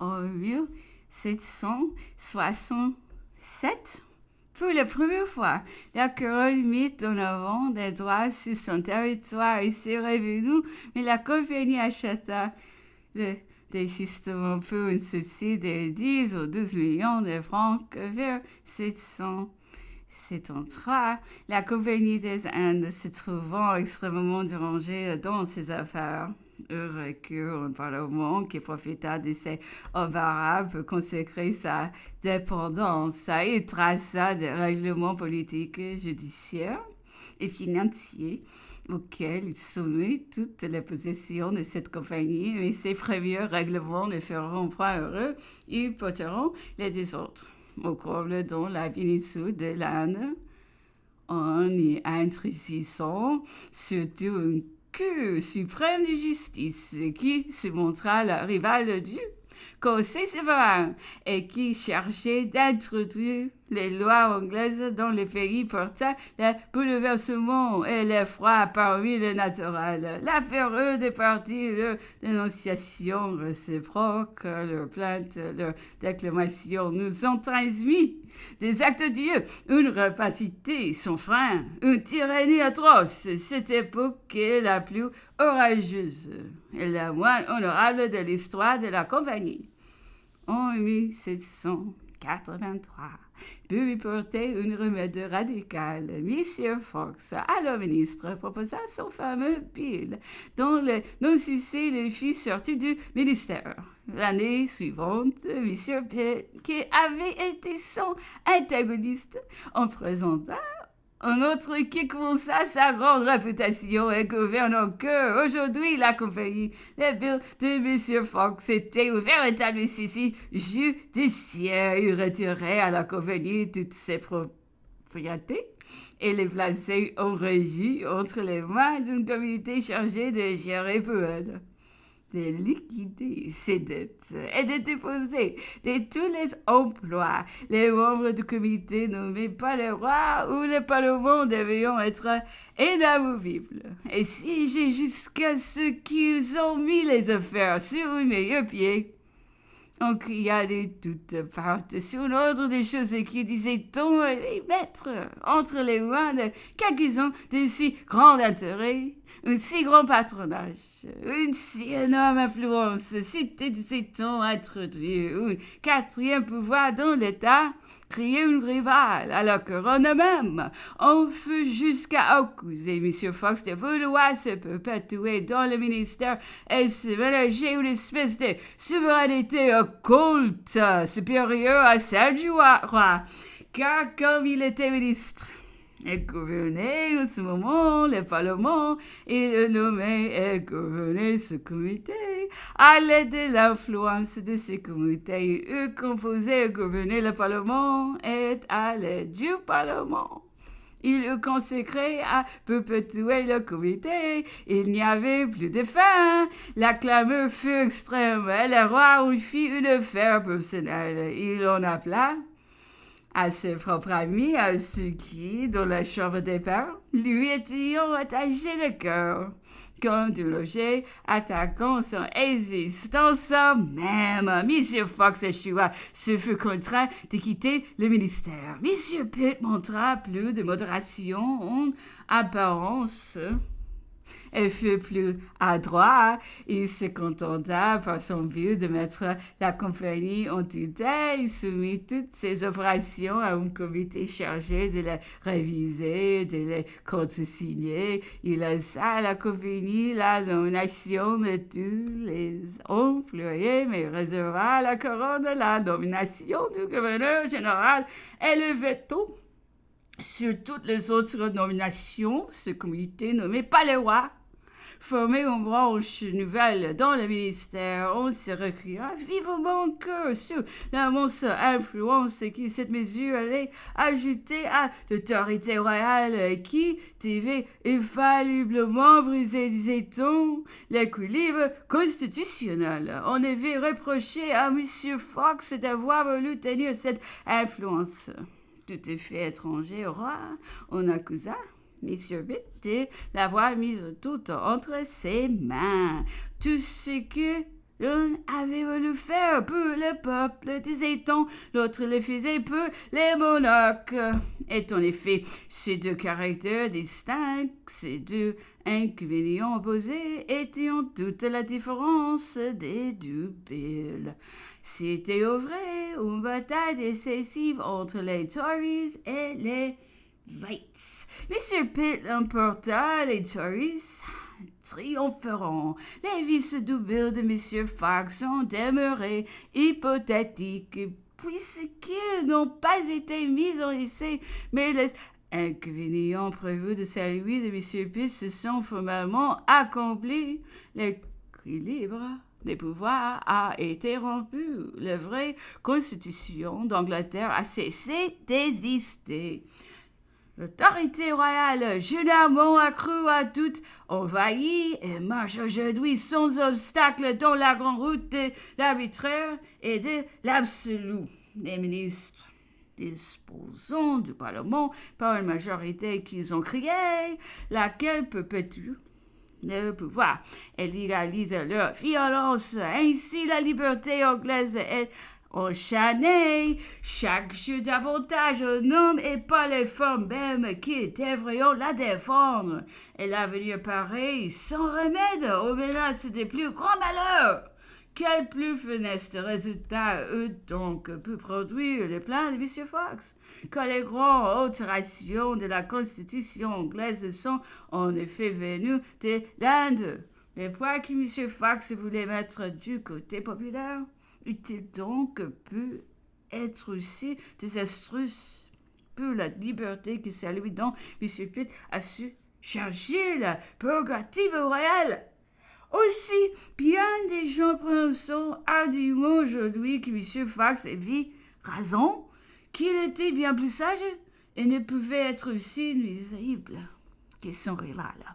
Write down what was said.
en 1767. Pour la première fois, la couronne mit en avant des droits sur son territoire et s'est revenue, mais la compagnie acheta désistement pour un souci de 10 ou 12 millions de francs vers 773, la compagnie des Indes se trouvant extrêmement dérangée dans ses affaires. Recours au Parlement qui profita de ses embarras pour consacrer sa dépendance et traça des règlements politiques, judiciaires et financiers auxquels il soumet toutes les possessions de cette compagnie, mais ces premiers règlements ne feront point heureux, ils porteront les deux autres au comble dans la péninsule de l'Inde, en y introduisant surtout une Cour suprême de justice qui se montra la rivale du Conseil souverain et qui cherchait d'introduire les lois anglaises dans le pays portant le bouleversement et l'effroi parmi les naturels. L'affaireux des partis, leurs dénonciations réciproques, leurs plaintes, leurs déclamations nous ont transmis des actes de Dieu, une rapacité sans frein, une tyrannie atroce. Cette époque est la plus orageuse et la moins honorable de l'histoire de la compagnie. En 1783, pour lui porter une remède radicale, M. Fox, alors ministre, proposa son fameux bill, dont le non-succès le fit sortir du ministère. L'année suivante, M. Pitt, qui avait été son antagoniste, en présenta un autre qui commença sa grande réputation et gouverne encore aujourd'hui la compagnie. Le bill de M. Fox était un véritable suicide judiciaire. Il retirait à la compagnie toutes ses propriétés et les plaçait en régie entre les mains d'une communauté chargée de gérer pour elle, de liquider ses dettes et de déposer de tous les emplois. Les membres du comité nommés par le roi ou le parlement devaient être inamovibles et siéger jusqu'à ce qu'ils ont mis les affaires sur un meilleur pied. On cria de toutes parts sur l'ordre des choses qui, disait-on, les mettre entre les mains de quelques-uns de si grand intérêt, un si grand patronage, une si énorme influence, si, disait-on, introduire un quatrième pouvoir dans l'État, créer une rivale à la couronne même. On fut jusqu'à accuser M. Fox de vouloir se perpétuer dans le ministère et se ménager une espèce de souveraineté occulte supérieure à celle du roi, car comme il était ministre et gouvernait en ce moment le Parlement, il nommait et gouvernait ce comité à l'aide de l'influence de ce comité. Il composait et gouvernait le Parlement et à l'aide du Parlement. Il eut consacré à perpétuer le comité. Il n'y avait plus de fin. La clameur fut extrême et le roi en fit une affaire personnelle. Il en appela à ses propres amis, à ceux qui, dans la chambre des pères, lui étaient attachés de cœur, comme du loger, attaquant son existence même. M. Fox échoua, se fut contraint de quitter le ministère. M. Pitt montra plus de modération en apparence et fut plus adroit. Il se contenta par son but de mettre la compagnie en tutelle. Il soumit toutes ses opérations à un comité chargé de les réviser, de les contresigner. Il laissa à la compagnie la nomination de tous les employés, mais réserva à la couronne la nomination du gouverneur général et le veto sur toutes les autres nominations. Ce comité nommé par le roi formait une branche nouvelle dans le ministère. On se recria vivement que sur l'immense influence que cette mesure allait ajouter à l'autorité royale qui devait infalliblement briser, disait-on, l'équilibre constitutionnel. On avait reproché à M. Fox d'avoir voulu tenir cette influence tout à fait étranger au roi. On accusa M. Pitt de l'avoir mise toute entre ses mains. Tout ce que L'un avait voulu faire peu le peuple, disait-on, l'autre le faisait peu les monarques. Et en effet, ces deux caractères distincts, ces deux inconvénients opposés, étaient en toute la différence des deux piles. C'était au vrai une bataille décisive entre les Tories et les Whites. Monsieur Pitt emporta les Tories triomphant. Les vice-doubles de M. Fox sont demeurés hypothétiques puisqu'ils n'ont pas été mis en essai, mais les inconvénients prévus de celui de M. Pitt se sont formellement accomplis. L'équilibre des pouvoirs a été rompu. La vraie constitution d'Angleterre a cessé d'exister. L'autorité royale, généralement accrue à toute, envahie et marche aujourd'hui sans obstacle dans la grande route de l'arbitraire et de l'absolu. Les ministres disposant du Parlement par une majorité qu'ils ont créée, laquelle perpétue le pouvoir et légalise leur violence. Ainsi, la liberté anglaise est enchaînée chaque jour davantage aux hommes et par les femmes même qui devraient la défendre. Et l'avenir pareil sans remède aux menaces des plus grands malheurs. Quel plus funeste résultat eût donc pu produire le plan de M. Fox, que les grandes altérations de la Constitution anglaise sont en effet venues de l'Inde. Les points que M. Fox voulait mettre du côté populaire eût-il donc pu être aussi désastreux pour la liberté que celui dont M. Pitt a su charger la prérogative royale? Aussi, bien des gens prononçant hardiment aujourd'hui que M. Fox avait raison, qu'il était bien plus sage et ne pouvait être aussi nuisible que son rival.